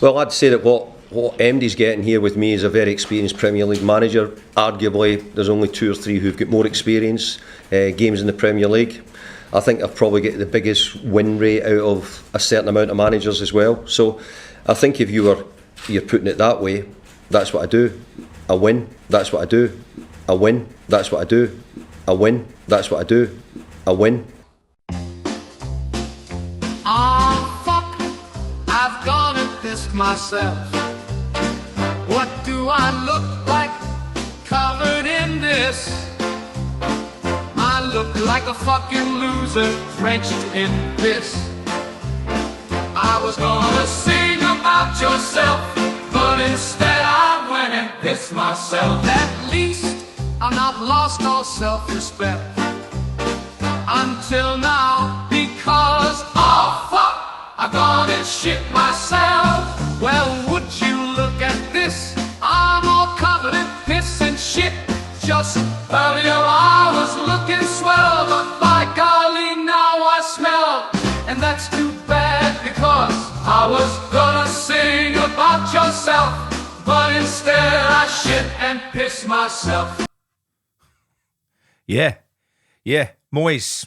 Well, I'd say that what MD's getting here with me is a very experienced Premier League manager. Arguably, there's only 2 or 3 who've got more experience, games in the Premier League. I think I've probably got the biggest win rate out of a certain amount of managers as well. So I think if you're putting it that way, that's what I do. I win, that's what I do. I win, that's what I do. I win, that's what I do. I win. Oh fuck, I've gone and pissed myself. What do I look like covered in this? I look like a fucking loser drenched in piss. I was gonna sing about yourself, but instead I went and pissed myself. At least I'm not lost all self-respect until now, because oh fuck, I've gone and shit myself. Well, would you look at this? I'm all covered in piss and shit. Just earlier I was looking swell, but by golly now I smell. And that's too bad, because I was gonna sing about yourself, but instead I shit and piss myself. Yeah, Moyes.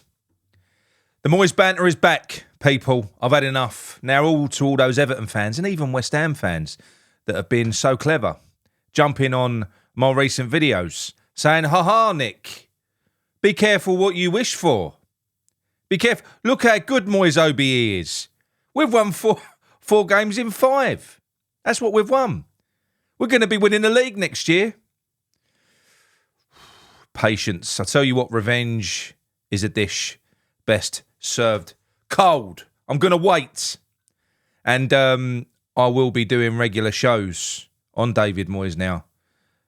The Moyes banter is back, people. I've had enough. Now to all those Everton fans and even West Ham fans that have been so clever, jumping on my recent videos, saying, ha, Nick, be careful what you wish for. Be careful. Look how good Moyes OBE is. We've won four games in 5. That's what we've won. We're going to be winning the league next year. Patience. I tell you what, revenge is a dish best served cold. I'm going to wait. And I will be doing regular shows on David Moyes now.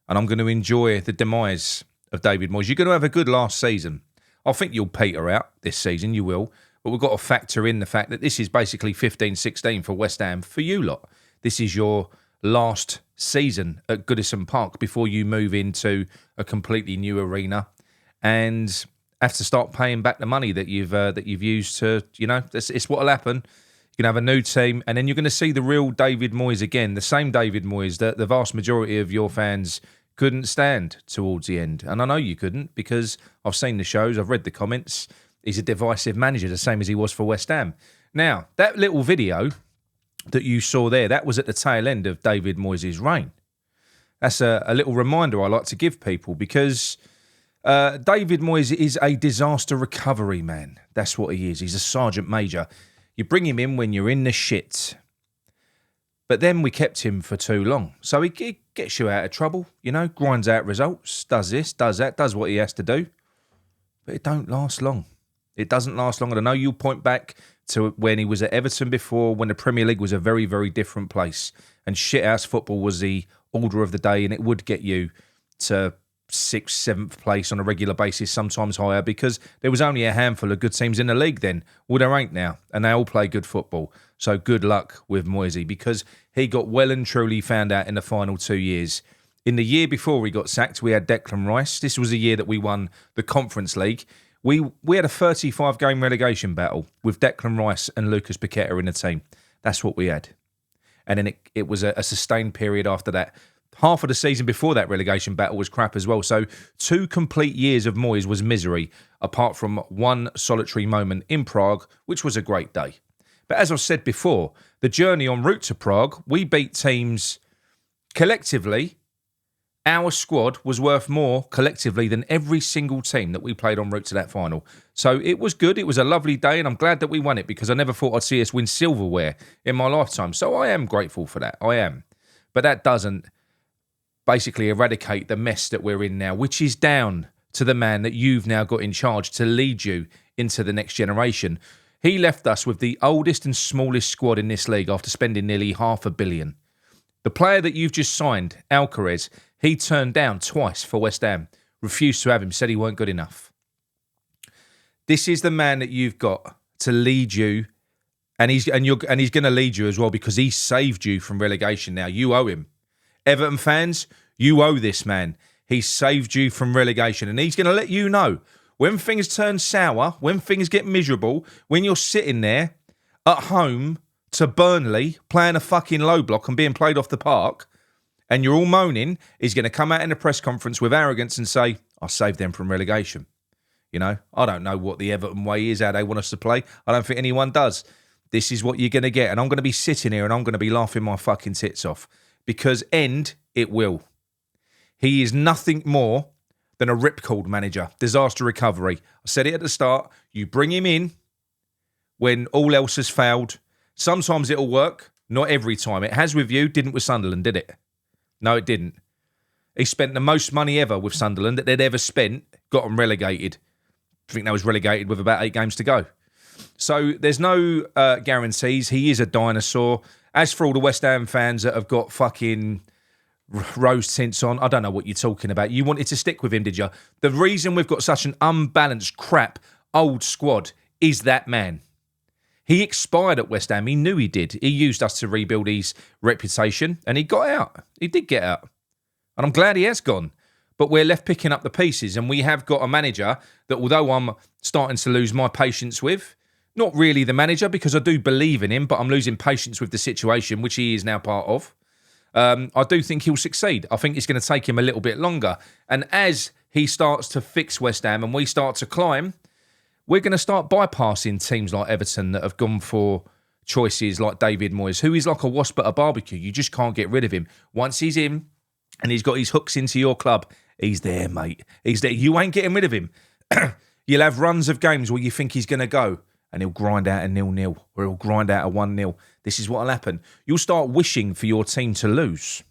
And I'm going to enjoy the demise of David Moyes. You're going to have a good last season. I think you'll peter out this season, you will. But we've got to factor in the fact that this is basically 15-16 for West Ham for you lot. This is your last season at Goodison Park before you move into a completely new arena and have to start paying back the money that you've used to, it's what'll happen. You're going to have a new team, and then you're going to see the real David Moyes again, the same David Moyes that the vast majority of your fans couldn't stand towards the end. And I know you couldn't, because I've seen the shows, I've read the comments. He's a divisive manager, the same as he was for West Ham. Now, that little video that you saw there, that was at the tail end of David Moyes' reign. That's a little reminder I like to give people, because David Moyes is a disaster recovery man. That's what he is. He's a sergeant major. You bring him in when you're in the shit. But then we kept him for too long. So he gets you out of trouble, grinds out results, does this, does that, does what he has to do. But it don't last long. It doesn't last long. And I know you'll point back to when he was at Everton before, when the Premier League was a very, very different place. And shithouse football was the order of the day, and it would get you to 6th, 7th place on a regular basis, sometimes higher, because there was only a handful of good teams in the league then. Well, there ain't now, and they all play good football. So good luck with Moyes, because he got well and truly found out in the final 2 years. In the year before he got sacked, we had Declan Rice. This was the year that we won the Conference League. We had a 35-game relegation battle with Declan Rice and Lucas Paqueta in the team. That's what we had. And then it was a sustained period after that. Half of the season before that relegation battle was crap as well. So 2 complete years of Moyes was misery, apart from one solitary moment in Prague, which was a great day. But as I've said before, the journey en route to Prague, we beat teams collectively. Our squad was worth more collectively than every single team that we played en route to that final. So it was good. It was a lovely day, and I'm glad that we won it, because I never thought I'd see us win silverware in my lifetime. So I am grateful for that. I am. But that doesn't basically eradicate the mess that we're in now, which is down to the man that you've now got in charge to lead you into the next generation. He left us with the oldest and smallest squad in this league after spending nearly $500 million. The player that you've just signed, Alcaraz, he turned down twice for West Ham, refused to have him, said he weren't good enough. This is the man that you've got to lead you, and he's going to lead you as well, because he saved you from relegation. Now you owe him. Everton fans, you owe this man. He saved you from relegation, and he's going to let you know when things turn sour, when things get miserable, when you're sitting there at home to Burnley, playing a fucking low block and being played off the park, and you're all moaning, he's going to come out in a press conference with arrogance and say, I saved them from relegation. You know, I don't know what the Everton way is, how they want us to play. I don't think anyone does. This is what you're going to get. And I'm going to be sitting here and I'm going to be laughing my fucking tits off. Because end, it will. He is nothing more than a ripcord manager. Disaster recovery. I said it at the start. You bring him in when all else has failed. Sometimes it'll work. Not every time. It has with you. Didn't with Sunderland, did it? No, it didn't. He spent the most money ever with Sunderland that they'd ever spent. Got them relegated. I think they was relegated with about 8 games to go. So there's no guarantees. He is a dinosaur. As for all the West Ham fans that have got fucking rose tints on, I don't know what you're talking about. You wanted to stick with him, did you? The reason we've got such an unbalanced, crap, old squad is that man. He expired at West Ham. He knew he did. He used us to rebuild his reputation, and he got out. He did get out. And I'm glad he has gone. But we're left picking up the pieces, and we have got a manager that, although I'm starting to lose my patience with, not really the manager, because I do believe in him, but I'm losing patience with the situation, which he is now part of. I do think he'll succeed. I think it's going to take him a little bit longer. And as he starts to fix West Ham and we start to climb, we're going to start bypassing teams like Everton that have gone for choices like David Moyes, who is like a wasp at a barbecue. You just can't get rid of him. Once he's in and he's got his hooks into your club, he's there, mate. He's there. You ain't getting rid of him. You'll have runs of games where you think he's going to go and he'll grind out a 0-0 or he'll grind out a 1-0. This is what'll happen. You'll start wishing for your team to lose.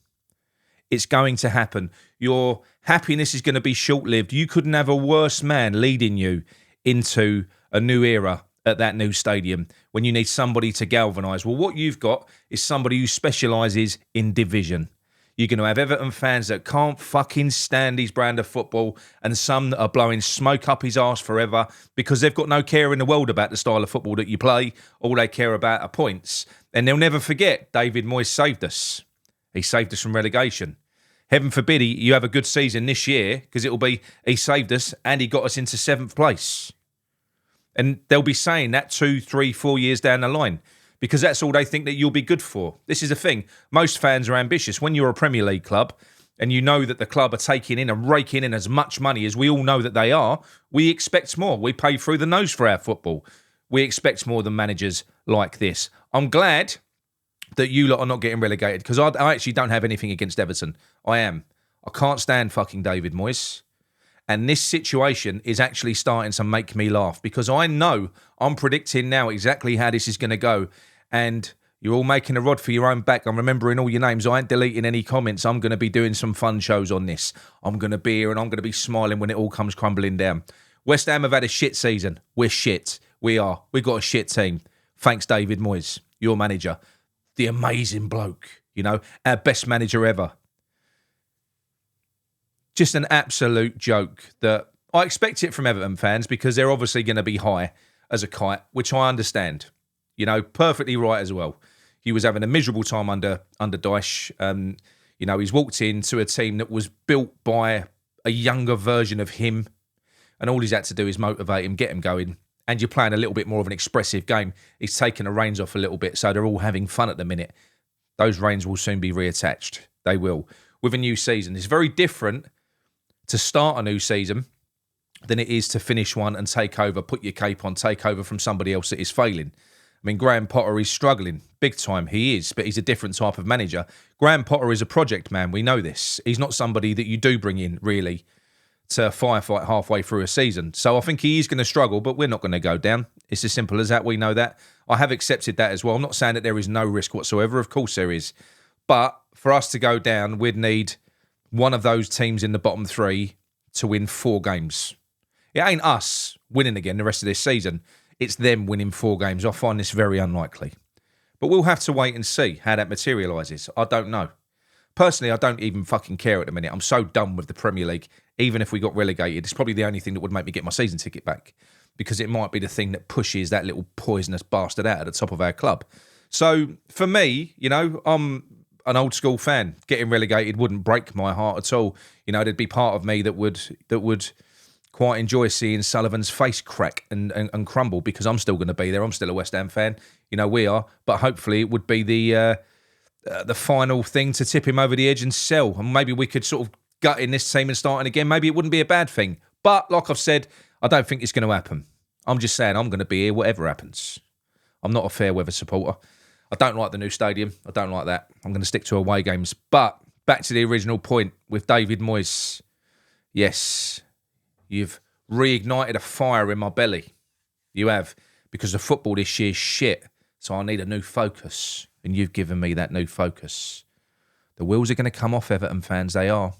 It's going to happen. Your happiness is going to be short-lived. You couldn't have a worse man leading you into a new era at that new stadium when you need somebody to galvanise. Well, what you've got is somebody who specialises in division. You're going to have Everton fans that can't fucking stand his brand of football and some that are blowing smoke up his arse forever because they've got no care in the world about the style of football that you play. All they care about are points. And they'll never forget David Moyes saved us. He saved us from relegation. Heaven forbid you have a good season this year because it'll be he saved us and he got us into 7th place. And they'll be saying that 2, 3, 4 years down the line because that's all they think that you'll be good for. This is the thing. Most fans are ambitious. When you're a Premier League club and you know that the club are taking in and raking in as much money as we all know that they are, we expect more. We pay through the nose for our football. We expect more than managers like this. I'm glad that you lot are not getting relegated because I actually don't have anything against Everton. I am. I can't stand fucking David Moyes. And this situation is actually starting to make me laugh because I know I'm predicting now exactly how this is going to go. And you're all making a rod for your own back. I'm remembering all your names. I ain't deleting any comments. I'm going to be doing some fun shows on this. I'm going to be here and I'm going to be smiling when it all comes crumbling down. West Ham have had a shit season. We're shit. We are. We've got a shit team. Thanks, David Moyes, your manager. The amazing bloke, you know, our best manager ever. Just an absolute joke that I expect it from Everton fans because they're obviously going to be high as a kite, which I understand. You know, perfectly right as well. He was having a miserable time under Dyche. You know, he's walked into a team that was built by a younger version of him, and all he's had to do is motivate him, get him going. And you're playing a little bit more of an expressive game. He's taken the reins off a little bit, so they're all having fun at the minute. Those reins will soon be reattached. They will. With a new season. It's very different to start a new season than it is to finish one and take over, put your cape on, take over from somebody else that is failing. I mean, Graham Potter is struggling. Big time, he is, but he's a different type of manager. Graham Potter is a project man. We know this. He's not somebody that you do bring in, really, to firefight halfway through a season. So I think he is going to struggle, but we're not going to go down. It's as simple as that. We know that. I have accepted that as well. I'm not saying that there is no risk whatsoever. Of course there is. But for us to go down, we'd need one of those teams in the bottom 3 to win 4 games. It ain't us winning again the rest of this season. It's them winning 4 games. I find this very unlikely. But we'll have to wait and see how that materialises. I don't know. Personally, I don't even fucking care at the minute. I'm so done with the Premier League. Even if we got relegated, it's probably the only thing that would make me get my season ticket back because it might be the thing that pushes that little poisonous bastard out at the top of our club. So for me, you know, I'm an old school fan. Getting relegated wouldn't break my heart at all. You know, there'd be part of me that would quite enjoy seeing Sullivan's face crack and crumble, because I'm still going to be there. I'm still a West Ham fan. You know, we are. But hopefully it would be the final thing to tip him over the edge and sell. And maybe we could sort of gut in this team and starting again. Maybe it wouldn't be a bad thing. But like I've said, I don't think it's going to happen. I'm just saying I'm going to be here whatever happens. I'm not a fair weather supporter. I don't like the new stadium. I don't like that. I'm going to stick to away games. But back to the original point with David Moyes. Yes, you've reignited a fire in my belly. You have. Because the football this year's shit. So I need a new focus. And you've given me that new focus. The wheels are going to come off, Everton fans. They are.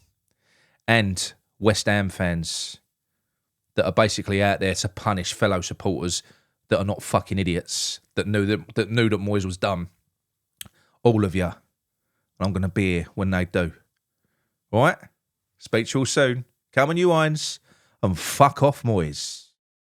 And West Ham fans that are basically out there to punish fellow supporters that are not fucking idiots, that knew that Moyes was done. All of you. And I'm going to be here when they do. All right? Speak to you all soon. Come on, you irons, and fuck off, Moyes.